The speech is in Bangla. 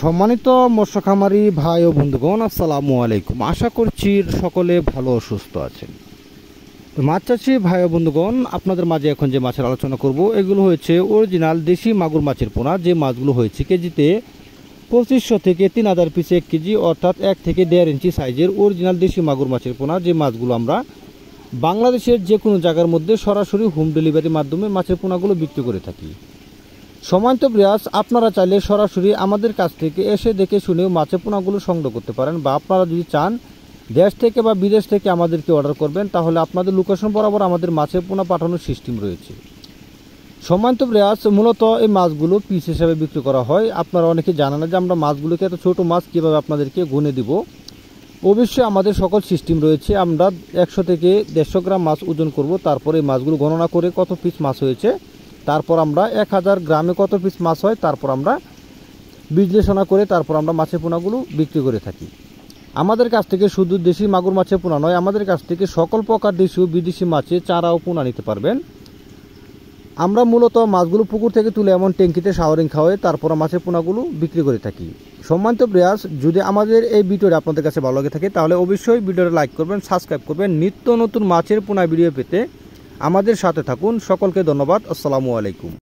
সম্মানিত মৎস্য খামারি ভাই ও বন্ধুগণ, আসসালামু আলাইকুম। আশা করছি সকলে ভালো ও সুস্থ আছেন। মাছ চাষি ভাই ও বন্ধুগণ, আপনাদের মাঝে এখন যে মাছের আলোচনা করব এগুলো হয়েছে অরিজিনাল দেশি মাগুর মাছের পোনা। যে মাছগুলো হয়েছে কেজিতে 2500 থেকে 3000 পিসে 1 কেজি, অর্থাৎ 1 থেকে 1.5 ইঞ্চি সাইজের অরিজিনাল দেশি মাগুর মাছের পোনা। যে মাছগুলো আমরা বাংলাদেশের যে কোনো জায়গার মধ্যে সরাসরি হোম ডেলিভারির মাধ্যমে মাছের পোনাগুলো বিক্রি করে থাকি। সম্মানিত ভিউয়ার্স, আপনারা চাইলে সরাসরি আমাদের কাছ থেকে এসে দেখে শুনেও মাছের পোনাগুলো সংগ্রহ করতে পারেন, বা আপনারা যদি চান দেশ থেকে বা বিদেশ থেকে আমাদেরকে অর্ডার করবেন, তাহলে আপনাদের লোকেশন বরাবর আমাদের মাছের পোনা পাঠানোর সিস্টেম রয়েছে। সম্মানিত ভিউয়ার্স, মূলত এই মাছগুলো পিস হিসাবে বিক্রি করা হয়। আপনারা অনেকে জানেন না যে আমরা মাছগুলোকে এত ছোটো মাছ কীভাবে আপনাদেরকে গুনে দিব। অবশ্যই আমাদের সকল সিস্টেম রয়েছে। আমরা 100 থেকে 150 গ্রাম মাছ ওজন করব, তারপরে এই মাছগুলো গণনা করে কত পিস মাছ হয়েছে, তারপর আমরা 1000 গ্রামে কত পিস মাছ হয়, তারপর আমরা বিশ্লেষণা করে তারপর আমরা মাছের পোনাগুলো বিক্রি করে থাকি। আমাদের কাছ থেকে শুধু দেশি মাগুর মাছের পোনা নয়, আমাদের কাছ থেকে সকল প্রকার দেশি ও বিদেশি মাছের চারা ও পোনা নিতে পারবেন। আমরা মূলত মাছগুলো পুকুর থেকে তুলে এমন ট্যাঙ্কিতে শাওয়ারিং খাওয়াই তারপর মাছের পোনাগুলো বিক্রি করে থাকি। সম্মানিত ভিউয়ার্স, যদি আমাদের এই ভিডিওটা আপনাদের কাছে ভালো লাগে থাকে তাহলে অবশ্যই ভিডিওটা লাইক করবেন, সাবস্ক্রাইব করবেন। নিত্য নতুন মাছের পোনা ভিডিও পেতে আমাদের সাথে থাকুন। সকলকে ধন্যবাদ। আসসালামু আলাইকুম।